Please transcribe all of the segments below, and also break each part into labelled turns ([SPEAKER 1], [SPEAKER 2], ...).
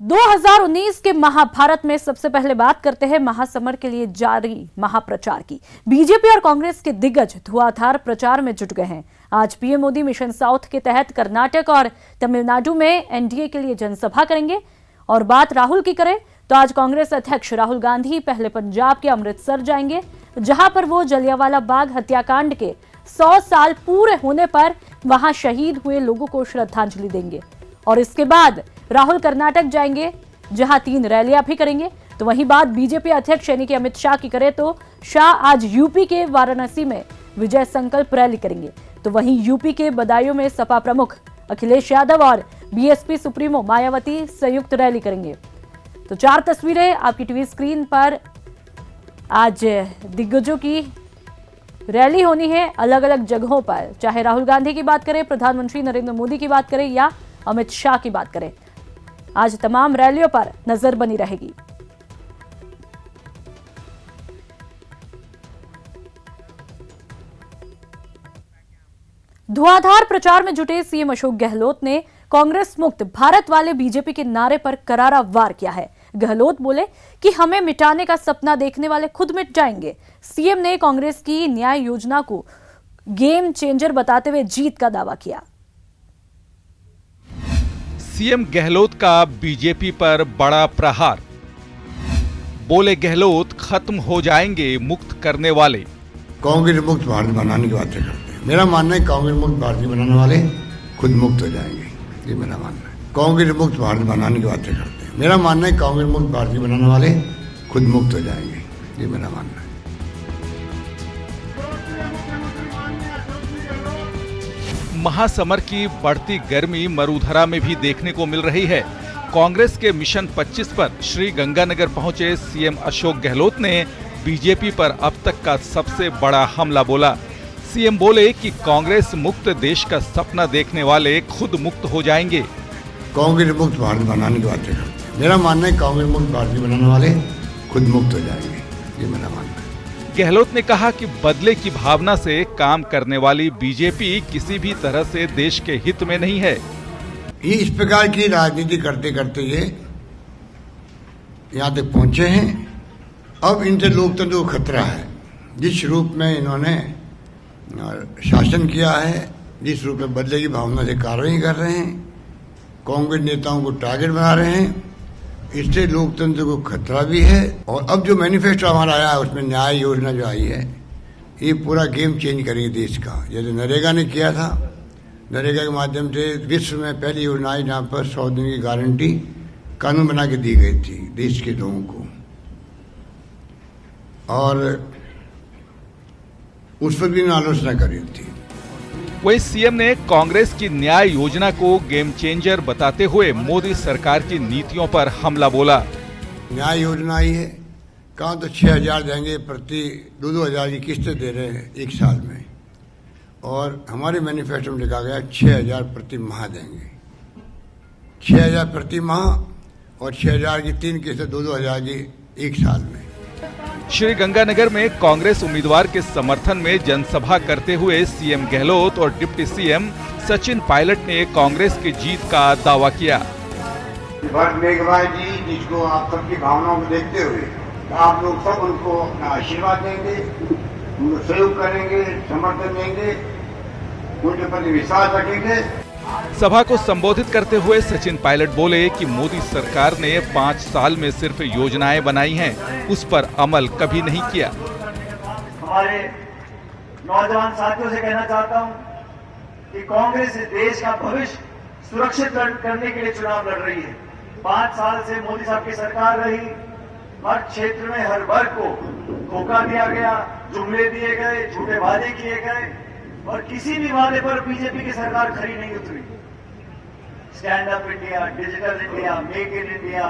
[SPEAKER 1] 2019 के महाभारत में सबसे पहले बात करते हैं महासमर के लिए जारी महाप्रचार की। बीजेपी और कांग्रेस के दिग्गज धुआंधार प्रचार में जुट गए हैं। आज पीएम मोदी मिशन साउथ के तहत कर्नाटक और तमिलनाडु में एनडीए के लिए जनसभा करेंगे। और बात राहुल की करें तो आज कांग्रेस अध्यक्ष राहुल गांधी पहले पंजाब के अमृतसर जाएंगे, जहां पर वो जलियांवाला बाग हत्याकांड के 100 साल पूरे होने पर वहां शहीद हुए लोगों को श्रद्धांजलि देंगे। और इसके बाद राहुल कर्नाटक जाएंगे, जहां 3 रैलियां भी करेंगे। तो वहीं बात बीजेपी अध्यक्ष यानी कि अमित शाह की करें तो शाह आज यूपी के वाराणसी में विजय संकल्प रैली करेंगे। तो वहीं यूपी के बदायूं में सपा प्रमुख अखिलेश यादव और बीएसपी सुप्रीमो मायावती संयुक्त रैली करेंगे। तो 4 तस्वीरें आपकी टीवी स्क्रीन पर। आज दिग्गजों की रैली होनी है अलग अलग जगहों पर, चाहे राहुल गांधी की बात करें, प्रधानमंत्री नरेंद्र मोदी की बात करें या अमित शाह की बात करें। आज तमाम रैलियों पर नजर बनी रहेगी। धुआंधार प्रचार में जुटे सीएम अशोक गहलोत ने कांग्रेस मुक्त भारत वाले बीजेपी के नारे पर करारा वार किया है। गहलोत बोले कि हमें मिटाने का सपना देखने वाले खुद मिट जाएंगे। सीएम ने कांग्रेस की न्याय योजना को गेम चेंजर बताते हुए जीत का दावा किया।
[SPEAKER 2] सीएम गहलोत का बीजेपी पर बड़ा प्रहार। बोले गहलोत खत्म हो जाएंगे मुक्त करने वाले।
[SPEAKER 3] कांग्रेस मुक्त भारत बनाने की बातें करते हैं। मेरा मानना है कांग्रेस मुक्त भारत बनाने वाले खुद मुक्त हो जाएंगे, ये मेरा मानना है। कांग्रेस मुक्त भारत बनाने की बातें करते हैं। मेरा मानना है कांग्रेस मुक्त भारत बनाने वाले खुद मुक्त हो जाएंगे, ये मेरा मानना है।
[SPEAKER 2] महासमर की बढ़ती गर्मी मरुधरा में भी देखने को मिल रही है। कांग्रेस के मिशन 25 पर श्री गंगानगर पहुंचे सीएम अशोक गहलोत ने बीजेपी पर अब तक का सबसे बड़ा हमला बोला। सीएम बोले कि कांग्रेस मुक्त देश का सपना देखने वाले खुद मुक्त हो जाएंगे।
[SPEAKER 3] कांग्रेस मुक्त भारत बनाने की बातें करते हैं। मेरा मानना है कांग्रेस मुक्त भारत बनाने वाले खुद मुक्त हो जाएंगे, ये मेरा मानना है।
[SPEAKER 2] गहलोत ने कहा कि बदले की भावना से काम करने वाली बीजेपी किसी भी तरह से देश के हित में नहीं है।
[SPEAKER 3] ये इस प्रकार की राजनीति करते करते ये यहाँ तक पहुंचे हैं। अब इनसे लोकतंत्र को खतरा है। जिस रूप में इन्होंने शासन किया है, जिस रूप में बदले की भावना से कार्रवाई कर रहे हैं, कांग्रेस नेताओं को टारगेट बना रहे हैं, इससे लोकतंत्र को खतरा भी है। और अब जो मैनिफेस्टो हमारा आया है उसमें न्याय योजना जो आई है, ये पूरा गेम चेंज करेगी देश का। जैसे नरेगा ने किया था, नरेगा के माध्यम से विश्व में पहली योजना आई जहाँ पर 100 दिन की गारंटी कानून बना के दी गई थी देश के लोगों को, और उस पर भी आलोचना करी थी।
[SPEAKER 2] वही सीएम ने कांग्रेस की न्याय योजना को गेम चेंजर बताते हुए मोदी सरकार की नीतियों पर हमला बोला।
[SPEAKER 3] न्याय योजना आई है, कहाँ तो 6,000 देंगे, प्रति 2,000 की किस्तें दे रहे हैं 1 साल में, और हमारे मैनिफेस्टो में लिखा गया 6,000 प्रति माह देंगे। 6,000 प्रति माह और 6,000 की 3 किस्तें 2,000 की 1 साल में।
[SPEAKER 2] श्री गंगानगर में कांग्रेस उम्मीदवार के समर्थन में जनसभा करते हुए सीएम गहलोत और डिप्टी सीएम सचिन पायलट ने कांग्रेस की जीत का दावा किया।
[SPEAKER 3] मेघवाल जी, जिसको आप सबकी भावनाओं को देखते हुए आप लोग सब उनको अपना आशीर्वाद देंगे, उनको सहयोग करेंगे, समर्थन देंगे, उनके प्रति विश्वास रखेंगे।
[SPEAKER 2] सभा को संबोधित करते हुए सचिन पायलट बोले कि मोदी सरकार ने 5 साल में सिर्फ योजनाएं बनाई हैं, उस पर अमल कभी नहीं किया।
[SPEAKER 4] हमारे नौजवान साथियों से कहना चाहता हूं कि कांग्रेस देश का भविष्य सुरक्षित करने के लिए चुनाव लड़ रही है। 5 साल से मोदी साहब की सरकार रही, हर क्षेत्र में हर वर्ग को धोखा दिया गया, जुमले दिए गए, झूठे वादे किए गए, और किसी भी वादे पर बीजेपी की सरकार खरी नहीं उतरी। Stand up India, digital India, make in India,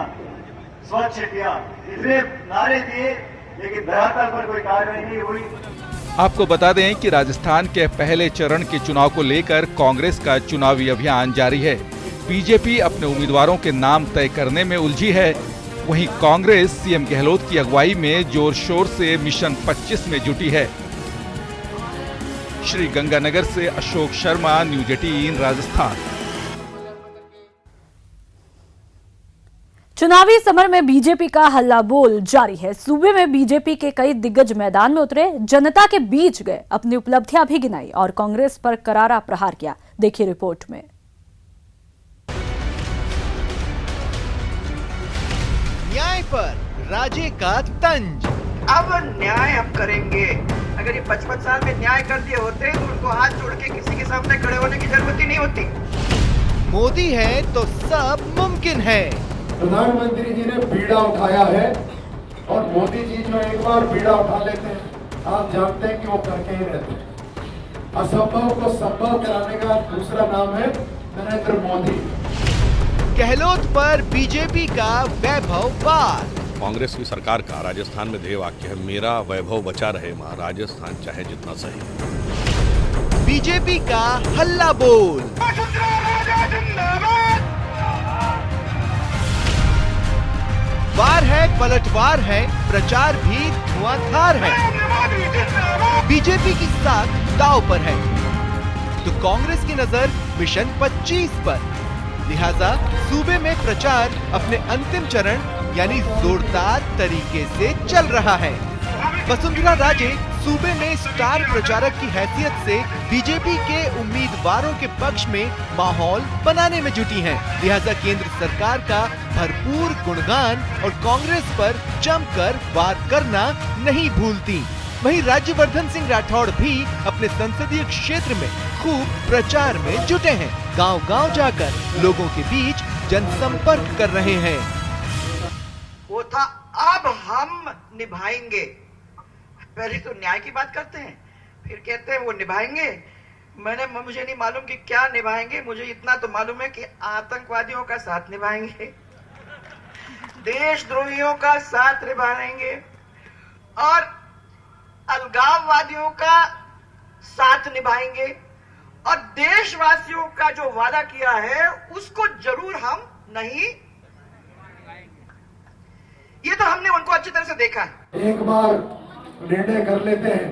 [SPEAKER 4] स्वच्छ इंडिया, इतने नारे दिए, लेकिन धरातल पर कोई कार्रवाई नहीं हुई।
[SPEAKER 2] आपको बता दें कि राजस्थान के पहले चरण के चुनाव को लेकर कांग्रेस का चुनावी अभियान जारी है। बीजेपी अपने उम्मीदवारों के नाम तय करने में उलझी है। वहीं कांग्रेस सीएम गहलोत की अगुवाई में जोर शोर से मिशन 25 में जुटी है। श्री गंगानगर से अशोक शर्मा, न्यूज 18 राजस्थान।
[SPEAKER 1] चुनावी समर में बीजेपी का हल्ला बोल जारी है। सूबे में बीजेपी के कई दिग्गज मैदान में उतरे, जनता के बीच गए, अपनी उपलब्धियां भी गिनाई और कांग्रेस पर करारा प्रहार किया। देखिए रिपोर्ट में।
[SPEAKER 5] न्याय पर राजे का तंज।
[SPEAKER 6] अब न्याय हम करेंगे। अगर ये 55 साल में न्याय कर दिए होते तो उनको हाथ जोड़ के किसी के सामने खड़े होने की जरूरत ही नहीं होती।
[SPEAKER 5] मोदी है तो सब मुमकिन है।
[SPEAKER 7] प्रधानमंत्री जी ने बीड़ा उठाया है और मोदी जी जो एक बार बीड़ा उठा लेते हैं, आप जानते हैं कि वो करके ही रहते हैं। असंभव को संभव कराने का दूसरा नाम है नरेंद्र मोदी।
[SPEAKER 5] गहलोत पर बीजेपी का वैभव वार।
[SPEAKER 8] कांग्रेस की सरकार का राजस्थान में ध्येय वाक्य है, मेरा वैभव बचा रहे मां, राजस्थान चाहे जितना सही।
[SPEAKER 5] बीजेपी का हल्ला बोल। वार है, पलटवार है, प्रचार भी धुआंधार है। बीजेपी की साख दांव पर है तो कांग्रेस की नजर मिशन 25 पर। लिहाजा सूबे में प्रचार अपने अंतिम चरण यानी जोरदार तरीके से चल रहा है। वसुंधरा राजे सूबे में स्टार प्रचारक की हैसियत से बीजेपी के उम्मीदवारों के पक्ष में माहौल बनाने में जुटी हैं। लिहाजा केंद्र सरकार का भरपूर गुणगान और कांग्रेस पर जमकर वार करना नहीं भूलती। वहीं राज्यवर्धन सिंह राठौड़ भी अपने संसदीय क्षेत्र में खूब प्रचार में जुटे हैं। गांव-गांव जाकर लोगों के बीच जनसंपर्क कर रहे हैं।
[SPEAKER 6] वो था अब हम निभाएंगे। पहले तो न्याय की बात करते हैं, फिर कहते हैं वो निभाएंगे। मुझे नहीं मालूम कि क्या निभाएंगे, मुझे इतना तो मालूम है कि आतंकवादियों का साथ निभाएंगे, देशद्रोहियों का साथ निभाएंगे और अलगाववादियों का साथ निभाएंगे और देशवासियों का जो वादा किया है उसको जरूर हम नहीं। ये तो हमने उनको अच्छी तरह से देखा है।
[SPEAKER 7] एक बार निर्णय कर लेते हैं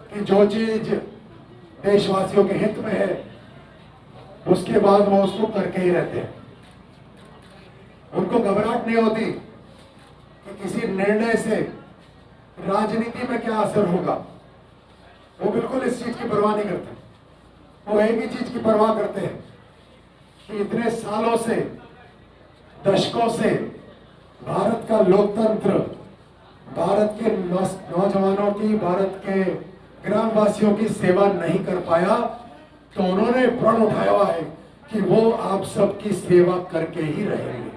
[SPEAKER 7] कि जो चीज देशवासियों के हित में है उसके बाद वो उसको करके ही रहते हैं। उनको घबराहट नहीं होती कि किसी निर्णय से राजनीति में क्या असर होगा। वो बिल्कुल इस चीज की परवाह नहीं करते। वो एक ही चीज की परवाह करते हैं कि इतने सालों से, दशकों से भारत का लोकतंत्र, भारत के नौजवानों की, भारत के ग्रामवासियों की सेवा नहीं कर पाया, तो उन्होंने प्रण उठाया हुआ है कि वो आप सबकी सेवा करके ही रहेंगे।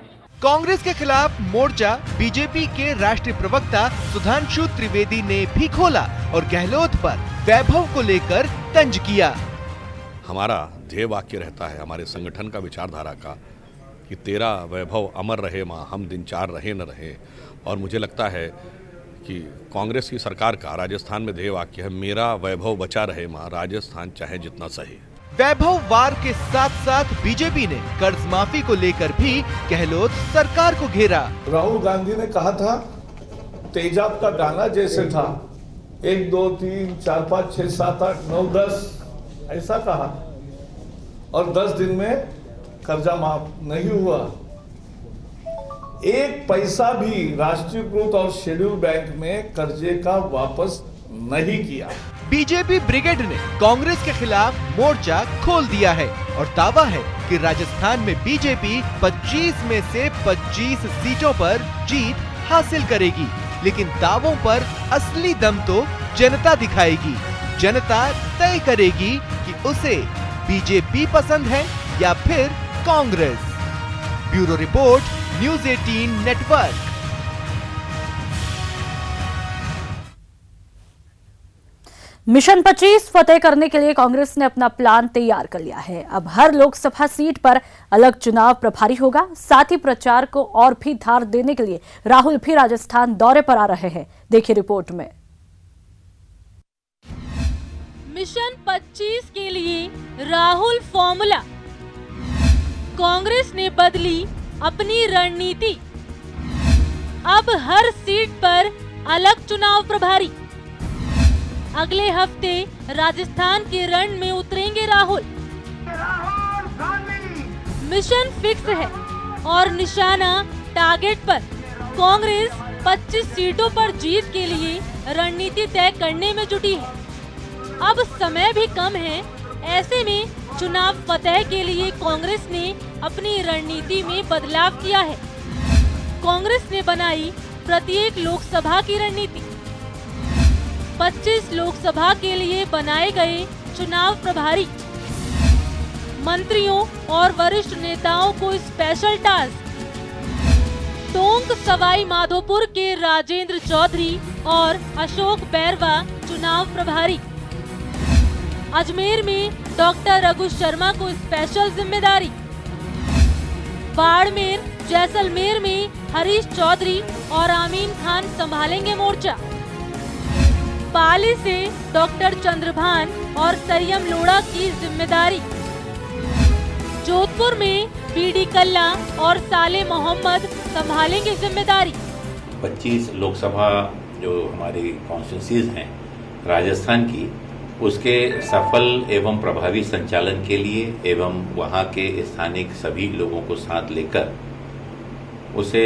[SPEAKER 5] कांग्रेस के खिलाफ मोर्चा बीजेपी के राष्ट्रीय प्रवक्ता सुधांशु त्रिवेदी ने भी खोला और गहलोत पर वैभव को लेकर तंज किया।
[SPEAKER 8] हमारा ध्येय वाक्य रहता है, हमारे संगठन का विचारधारा का, कि तेरा वैभव अमर रहे मां, हम दिन चार रहे न रहे। और मुझे लगता है कि कांग्रेस की सरकार का राजस्थान में ध्येय वाक्य है, मेरा वैभव बचा रहे मां, राजस्थान चाहे जितना सही।
[SPEAKER 5] वैभव वार के साथ साथ बीजेपी ने कर्ज माफी को लेकर भी गहलोत सरकार को घेरा।
[SPEAKER 9] राहुल गांधी ने कहा था तेजाब का दाना जैसे था, 1 2 3 4 5 6 7 8 9 10 ऐसा कहा और 10 दिन में कर्जा माफ नहीं हुआ। एक पैसा भी राष्ट्रीयकृत और शेड्यूल बैंक में कर्जे का वापस नहीं किया।
[SPEAKER 5] बीजेपी ब्रिगेड ने कांग्रेस के खिलाफ मोर्चा खोल दिया है और दावा है कि राजस्थान में बीजेपी 25 में से 25 सीटों पर जीत हासिल करेगी। लेकिन दावों पर असली दम तो जनता दिखाएगी। जनता तय करेगी कि उसे बीजेपी पसंद है या फिर Congress. Bureau report, news 18 network.
[SPEAKER 1] Mission 25 फतेह करने के लिए कांग्रेस ने अपना प्लान तैयार कर लिया है। अब हर लोकसभा सीट पर अलग चुनाव प्रभारी होगा। साथ ही प्रचार को और भी धार देने के लिए राहुल भी राजस्थान दौरे पर आ रहे हैं। देखिए रिपोर्ट में।
[SPEAKER 10] मिशन 25 के लिए राहुल फॉर्मूला। कांग्रेस ने बदली अपनी रणनीति। अब हर सीट पर अलग चुनाव प्रभारी। अगले हफ्ते राजस्थान के रण में उतरेंगे राहुल। मिशन फिक्स है, और निशाना टारगेट पर। कांग्रेस 25 सीटों पर जीत के लिए रणनीति तय करने में जुटी है। अब समय भी कम है, ऐसे में चुनाव फतेह के लिए कांग्रेस ने अपनी रणनीति में बदलाव किया है। कांग्रेस ने बनाई प्रत्येक लोकसभा की रणनीति। 25 लोकसभा के लिए बनाए गए चुनाव प्रभारी, मंत्रियों और वरिष्ठ नेताओं को स्पेशल टास्क। टोंक सवाई माधोपुर के राजेंद्र चौधरी और अशोक बैरवा चुनाव प्रभारी। अजमेर में डॉक्टर रघु शर्मा को स्पेशल जिम्मेदारी। बाड़मेर, जैसलमेर में हरीश चौधरी और आमीन खान संभालेंगे मोर्चा। पाली से डॉक्टर चंद्रभान और सरियम लोढ़ा की जिम्मेदारी। जोधपुर में बीडी कल्ला और साले मोहम्मद संभालेंगे जिम्मेदारी।
[SPEAKER 11] 25 लोकसभा जो हमारी कॉन्स्टिट्यूंसीज हैं राजस्थान की, उसके सफल एवं प्रभावी संचालन के लिए एवं वहां के स्थानिक सभी लोगों को साथ लेकर उसे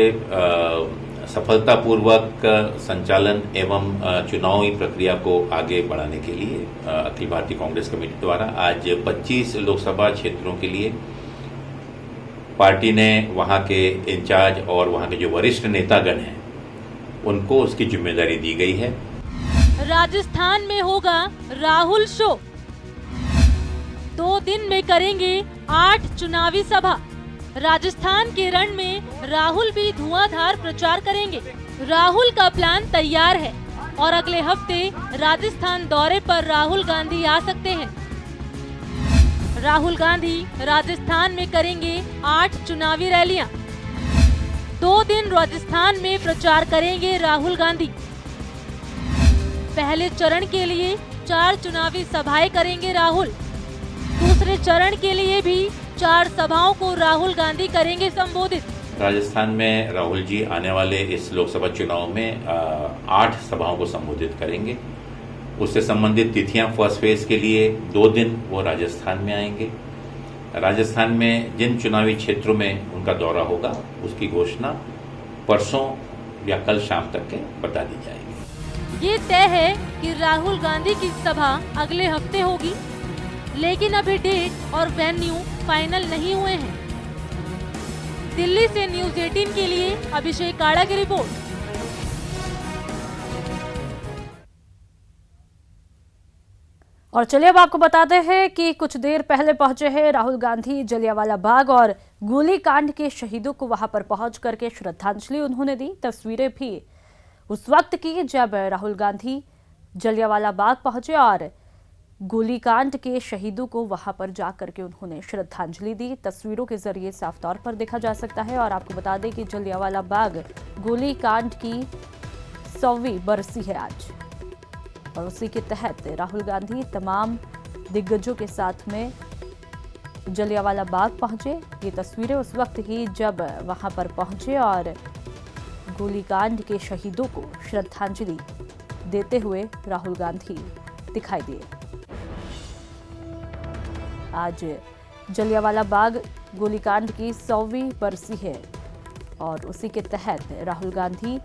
[SPEAKER 11] सफलतापूर्वक संचालन एवं चुनावी प्रक्रिया को आगे बढ़ाने के लिए अखिल भारतीय कांग्रेस कमेटी द्वारा आज 25 लोकसभा क्षेत्रों के लिए पार्टी ने वहां के इंचार्ज और वहां के जो वरिष्ठ नेतागण हैं उनको उसकी जिम्मेदारी दी गई है।
[SPEAKER 10] राजस्थान में होगा राहुल शो। 2 दिन में करेंगे 8 चुनावी सभा। राजस्थान के रण में राहुल भी धुआंधार प्रचार करेंगे। राहुल का प्लान तैयार है और अगले हफ्ते राजस्थान दौरे पर राहुल गांधी आ सकते हैं। राहुल गांधी राजस्थान में करेंगे 8 चुनावी रैलियां। 2 दिन राजस्थान में प्रचार करेंगे राहुल गांधी। पहले चरण के लिए 4 चुनावी सभाएं करेंगे राहुल। दूसरे चरण के लिए भी 4 सभाओं को राहुल गांधी करेंगे संबोधित।
[SPEAKER 11] राजस्थान में राहुल जी आने वाले इस लोकसभा चुनाव में 8 सभाओं को संबोधित करेंगे। उससे संबंधित तिथियां फर्स्ट फेज के लिए 2 दिन वो राजस्थान में आएंगे। राजस्थान में जिन चुनावी क्षेत्रों में उनका दौरा होगा उसकी घोषणा परसों या कल शाम तक के बता दी जाएगी।
[SPEAKER 10] ये तय है कि राहुल गांधी की सभा अगले हफ्ते होगी, लेकिन अभी डेट और वेन्यू फाइनल नहीं हुए हैं। दिल्ली से न्यूज़ 18 के लिए अभिषेक काड़ा की रिपोर्ट।
[SPEAKER 1] और चलिए अब आपको बताते हैं कि कुछ देर पहले पहुंचे हैं राहुल गांधी जलियांवाला बाग और गोलीकांड के शहीदों को वहां पर पहुंच करके श्रद्धांजलि उन्होंने दी। तस्वीरें भी उस वक्त की जब राहुल गांधी जलियांवाला बाग पहुंचे और गोलीकांड के शहीदों को वहां पर जाकर के उन्होंने श्रद्धांजलि दी। तस्वीरों के जरिए साफ तौर पर देखा जा सकता है। और आपको बता दें कि जलियांवाला बाग गोलीकांड की 100वीं बरसी है आज, और उसी के तहत राहुल गांधी तमाम दिग्गजों के साथ में जलियांवाला बाग पहुंचे। ये तस्वीरें उस वक्त की जब वहां पर पहुंचे और गोलीकांड के शहीदों को श्रद्धांजलि देते हुए राहुल गांधी दिखाई दिए। आज जलियांवाला बाग गोलीकांड की 100वीं बरसी है और उसी के तहत राहुल गांधी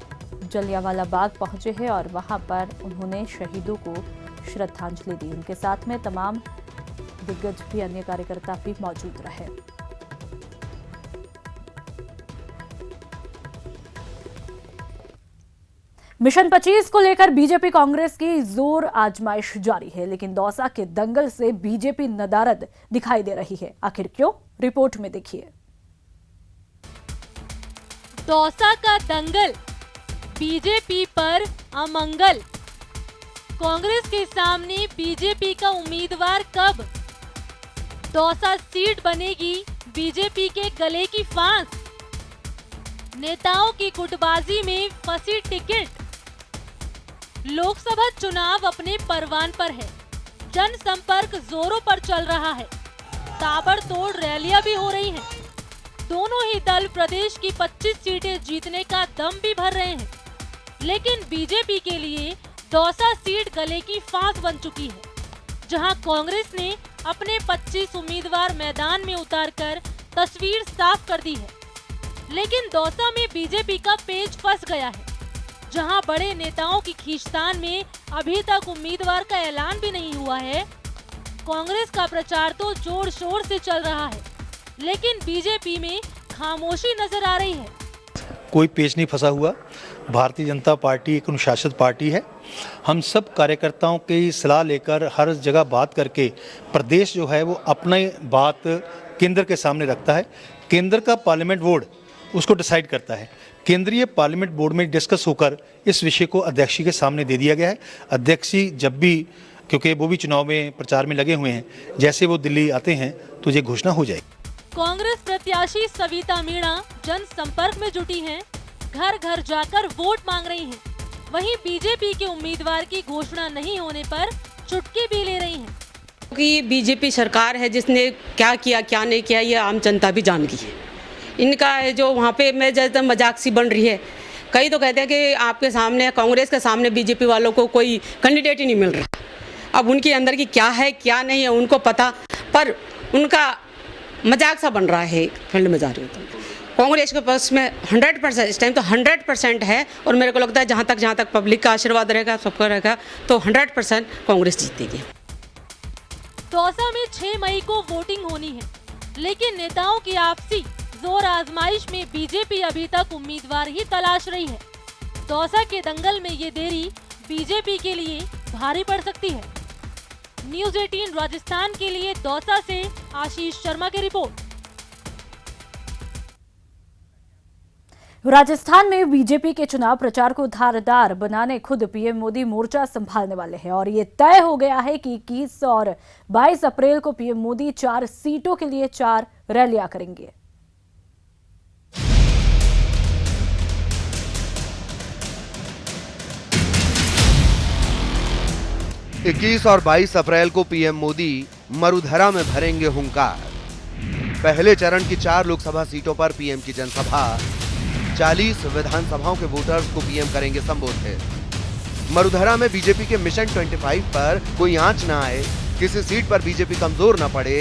[SPEAKER 1] जलियांवाला बाग पहुंचे हैं और वहां पर उन्होंने शहीदों को श्रद्धांजलि दी। उनके साथ में तमाम दिग्गज भी, अन्य कार्यकर्ता भी मौजूद रहे। मिशन 25 को लेकर बीजेपी कांग्रेस की जोर आजमाइश जारी है, लेकिन दौसा के दंगल से बीजेपी नदारद दिखाई दे रही है। आखिर क्यों? रिपोर्ट में देखिए।
[SPEAKER 10] दौसा का दंगल, बीजेपी पर अमंगल। कांग्रेस के सामने बीजेपी का उम्मीदवार कब? दौसा सीट बनेगी बीजेपी के गले की फांस। नेताओं की गुटबाजी में फंसी टिकट। लोकसभा चुनाव अपने परवान पर है। जनसंपर्क जोरों पर चल रहा है। ताबड़तोड़ रैलियां भी हो रही हैं। दोनों ही दल प्रदेश की 25 सीटें जीतने का दम भी भर रहे हैं, लेकिन बीजेपी के लिए दौसा सीट गले की फांस बन चुकी है, जहां कांग्रेस ने अपने 25 उम्मीदवार मैदान में उतारकर तस्वीर साफ कर दी है। लेकिन दौसा में बीजेपी का पेच फंस गया है, जहां बड़े नेताओं की खींचतान में अभी तक उम्मीदवार का ऐलान भी नहीं हुआ है। कांग्रेस का प्रचार तो जोर शोर से चल रहा है, लेकिन बीजेपी में खामोशी नजर आ रही है।
[SPEAKER 12] कोई पेच नहीं फंसा हुआ। भारतीय जनता पार्टी एक अनुशासित पार्टी है। हम सब कार्यकर्ताओं की सलाह लेकर हर जगह बात करके प्रदेश जो है वो अपनी बात केंद्र के सामने रखता है। केंद्र का पार्लियामेंट बोर्ड उसको डिसाइड करता है। केंद्रीय पार्लियामेंट बोर्ड में डिस्कस होकर इस विषय को अध्यक्ष जी के सामने दे दिया गया है। अध्यक्ष जी जब भी, क्योंकि वो भी चुनाव में प्रचार में लगे हुए हैं, जैसे वो दिल्ली आते हैं तो ये घोषणा हो जाएगी।
[SPEAKER 10] कांग्रेस प्रत्याशी सविता मीणा जनसंपर्क में जुटी हैं, घर घर जाकर वोट मांग रही हैं। वहीं बीजेपी के उम्मीदवार की घोषणा नहीं होने पर चुटकी भी ले रही हैं।
[SPEAKER 13] कि बीजेपी सरकार है जिसने क्या किया क्या नहीं किया ये आम जनता भी जान गई है। इनका जो वहाँ पे मैं जैसे मजाक सी बन रही है, कई तो कहते हैं कि आपके सामने कांग्रेस के सामने बीजेपी वालों को कोई कैंडिडेट ही नहीं मिल रहा। अब उनके अंदर की क्या है क्या नहीं है उनको पता, पर उनका मजाक सा बन रहा है। फील्ड में जा रही हूँ तो कांग्रेस के पास में 100% इस टाइम तो 100% है, और मेरे को लगता है जहाँ तक पब्लिक का आशीर्वाद रहेगा, सबका रहेगा, तो 100% कांग्रेस जीतेगी।
[SPEAKER 10] दौसा में 6 मई को वोटिंग होनी है, लेकिन नेताओं की आपसी जोर आजमाइश में बीजेपी अभी तक उम्मीदवार ही तलाश रही है। दौसा के दंगल में ये देरी बीजेपी के लिए भारी पड़ सकती है। न्यूज़ 18 राजस्थान के लिए दौसा से आशीष शर्मा की रिपोर्ट।
[SPEAKER 1] राजस्थान में बीजेपी के चुनाव प्रचार को धारदार बनाने खुद पीएम मोदी मोर्चा संभालने वाले हैं, और ये तय हो गया है कि 21 और 22 अप्रैल को पीएम मोदी 4 सीटों के लिए 4 रैलियां करेंगे।
[SPEAKER 5] इक्कीस और 22 अप्रैल को पीएम मोदी मरुधरा में भरेंगे हुंकार। पहले चरण की 4 लोकसभा सीटों पर पीएम की जनसभा, 40 विधानसभाओं के वोटर्स को पीएम करेंगे संबोधित। मरुधरा में बीजेपी के मिशन 25 पर कोई आंच न आए, किसी सीट पर बीजेपी कमजोर न पड़े,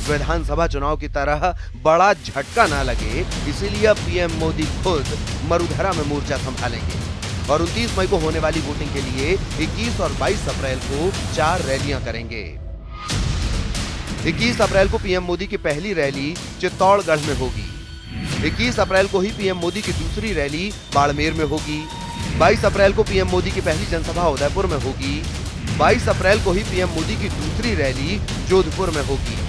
[SPEAKER 5] विधानसभा चुनाव की तरह बड़ा झटका न लगे, इसीलिए अब पीएम मोदी खुद मरुधरा में मोर्चा संभालेंगे और 29 मई को होने वाली वोटिंग के लिए 21 और 22 अप्रैल को 4 रैलियां करेंगे। 21 अप्रैल को पीएम मोदी की पहली रैली चित्तौड़गढ़ में होगी। 21 अप्रैल को ही पीएम मोदी की दूसरी रैली बाड़मेर में होगी। 22 अप्रैल को पीएम मोदी की पहली जनसभा उदयपुर में होगी। 22 अप्रैल को ही पीएम मोदी की दूसरी रैली जोधपुर में होगी।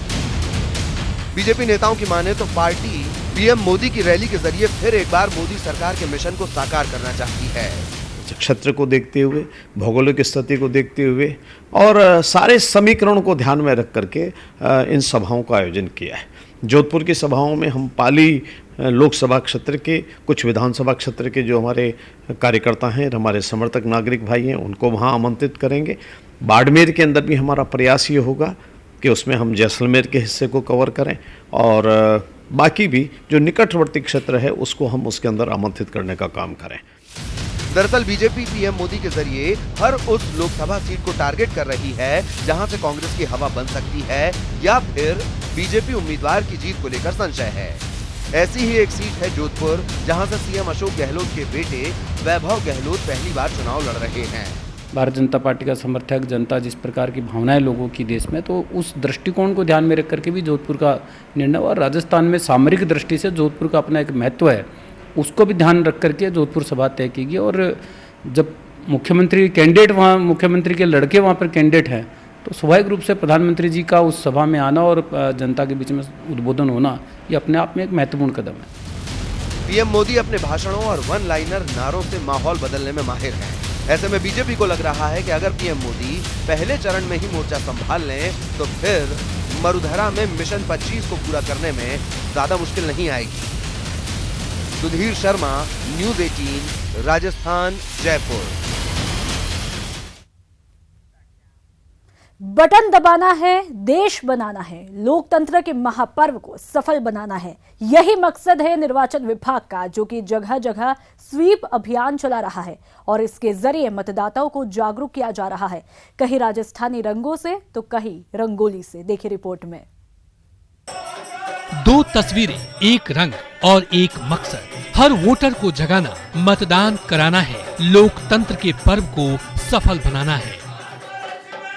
[SPEAKER 5] बीजेपी नेताओं की माने तो पार्टी पीएम मोदी की रैली के जरिए फिर एक बार मोदी सरकार के मिशन को साकार करना चाहती है।
[SPEAKER 14] क्षेत्र को देखते हुए, भौगोलिक स्थिति को देखते हुए और सारे समीकरणों को ध्यान में रख करके इन सभाओं का आयोजन किया है। जोधपुर की सभाओं में हम पाली लोकसभा क्षेत्र के, कुछ विधानसभा क्षेत्र के जो हमारे कार्यकर्ता हैं, हमारे समर्थक नागरिक भाई हैं, उनको वहाँ आमंत्रित करेंगे। बाड़मेर के अंदर भी हमारा प्रयास ये होगा कि उसमें हम जैसलमेर के हिस्से को कवर करें और बाकी भी जो निकटवर्ती क्षेत्र है उसको हम उसके अंदर आमंत्रित करने का काम करें।
[SPEAKER 5] दरअसल बीजेपी पीएम मोदी के जरिए हर उस लोकसभा सीट को टारगेट कर रही है जहां से कांग्रेस की हवा बन सकती है या फिर बीजेपी उम्मीदवार की जीत को लेकर संशय है। ऐसी ही एक सीट है जोधपुर, जहां से सीएम अशोक गहलोत के बेटे वैभव गहलोत पहली बार चुनाव लड़ रहे हैं।
[SPEAKER 15] भारतीय जनता पार्टी का समर्थक जनता जिस प्रकार की भावनाएं लोगों की देश में, तो उस दृष्टिकोण को ध्यान में रख करके भी जोधपुर का निर्णय, और राजस्थान में सामरिक दृष्टि से जोधपुर का अपना एक महत्व है, उसको भी ध्यान रख करके जोधपुर सभा तय की। और जब मुख्यमंत्री कैंडिडेट वहाँ, मुख्यमंत्री के लड़के वहाँ पर कैंडिडेट हैं, तो स्वाभाविक रूप से प्रधानमंत्री जी का उस सभा में आना और जनता के बीच में उद्बोधन होना, ये अपने आप में एक महत्वपूर्ण कदम है।
[SPEAKER 5] पीएम मोदी अपने भाषणों और वन लाइनर नारों से माहौल बदलने में माहिर हैं। ऐसे में बीजेपी को लग रहा है कि अगर पीएम मोदी पहले चरण में ही मोर्चा संभाल लें तो फिर मरुधरा में मिशन 25 को पूरा करने में ज्यादा मुश्किल नहीं आएगी। सुधीर शर्मा, न्यूज़ 18, राजस्थान, जयपुर।
[SPEAKER 1] बटन दबाना है, देश बनाना है, लोकतंत्र के महापर्व को सफल बनाना है, यही मकसद है निर्वाचन विभाग का, जो कि जगह जगह स्वीप अभियान चला रहा है और इसके जरिए मतदाताओं को जागरूक किया जा रहा है, कहीं राजस्थानी रंगों से तो कहीं रंगोली से। देखिए रिपोर्ट में।
[SPEAKER 16] दो तस्वीरें, एक रंग और एक मकसद, हर वोटर को जगाना, मतदान कराना है, लोकतंत्र के पर्व को सफल बनाना है।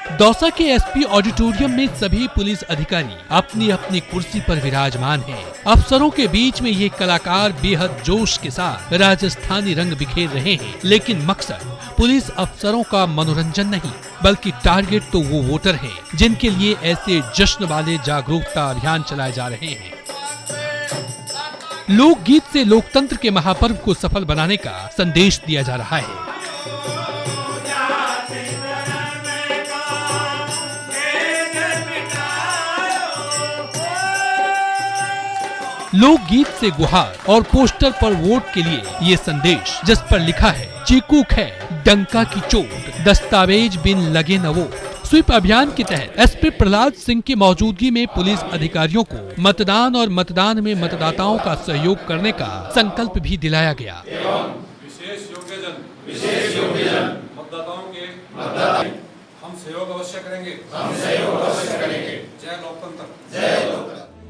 [SPEAKER 16] दौसा के एसपी ऑडिटोरियम में सभी पुलिस अधिकारी अपनी अपनी कुर्सी पर विराजमान हैं। अफसरों के बीच में ये कलाकार बेहद जोश के साथ राजस्थानी रंग बिखेर रहे हैं, लेकिन मकसद पुलिस अफसरों का मनोरंजन नहीं, बल्कि टारगेट तो वो वोटर हैं जिनके लिए ऐसे जश्न वाले जागरूकता अभियान चलाए जा रहे हैं। लोकगीत से लोकतंत्र के महापर्व को सफल बनाने का संदेश दिया जा रहा है। लोकगीत से गुहार और पोस्टर पर वोट के लिए ये संदेश, जिस पर लिखा है चीकू खे डंका की चोट, दस्तावेज बिन लगे न वोट। स्वीप अभियान के तहत एसपी प्रहलाद सिंह की मौजूदगी में पुलिस अधिकारियों को मतदान और मतदान में मतदाताओं का सहयोग करने का संकल्प भी दिलाया गया।
[SPEAKER 17] विशेष योग्यजन मतदाताओं के हम सहयोग अवश्य करेंगे। जय लोकतंत्र।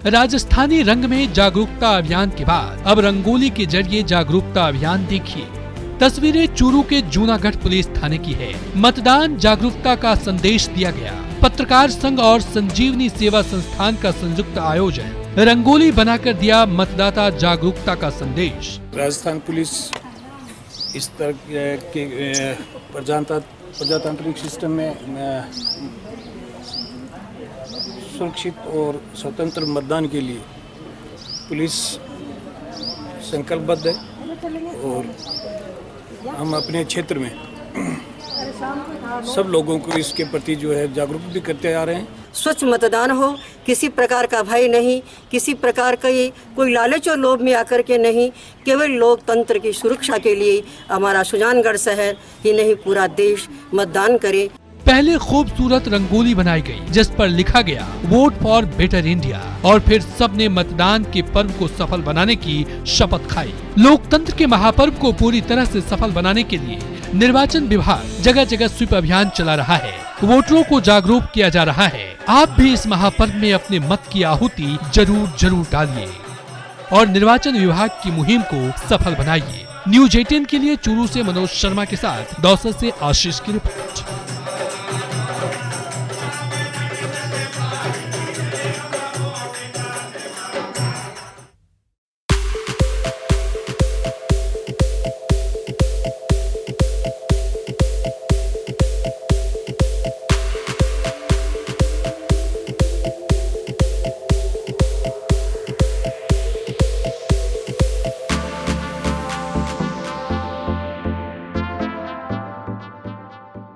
[SPEAKER 16] राजस्थानी रंग में जागरूकता अभियान के बाद अब रंगोली के जरिए जागरूकता अभियान देखिए। तस्वीरें चूरू के जूनागढ़ पुलिस थाने की है। मतदान जागरूकता का संदेश दिया गया। पत्रकार संघ और संजीवनी सेवा संस्थान का संयुक्त आयोजन, रंगोली बनाकर दिया मतदाता जागरूकता का संदेश।
[SPEAKER 18] राजस्थान पुलिस इस तरह के प्रजातांत्रिक सिस्टम में सुरक्षित और स्वतंत्र मतदान के लिए पुलिस संकल्पबद्ध है और हम अपने क्षेत्र में सब लोगों को इसके प्रति जो है जागरूक भी करते आ रहे हैं।
[SPEAKER 19] स्वच्छ मतदान हो, किसी प्रकार का भय नहीं, किसी प्रकार का कोई लालच और लोभ में आकर के नहीं, केवल लोकतंत्र की सुरक्षा के लिए हमारा सुजानगढ़ शहर ही नहीं पूरा देश मतदान करे।
[SPEAKER 16] पहले खूबसूरत रंगोली बनाई गई जिस पर लिखा गया वोट फॉर बेटर इंडिया, और फिर सबने मतदान के पर्व को सफल बनाने की शपथ खाई। लोकतंत्र के महापर्व को पूरी तरह से सफल बनाने के लिए निर्वाचन विभाग जगह जगह स्वीप अभियान चला रहा है। वोटरों को जागरूक किया जा रहा है। आप भी इस महापर्व में अपने मत की आहुति जरूर डालिए और निर्वाचन विभाग की मुहिम को सफल बनाइए। न्यूज 18 के लिए चूरू से मनोज शर्मा के साथ दौसा से आशीष की रिपोर्ट।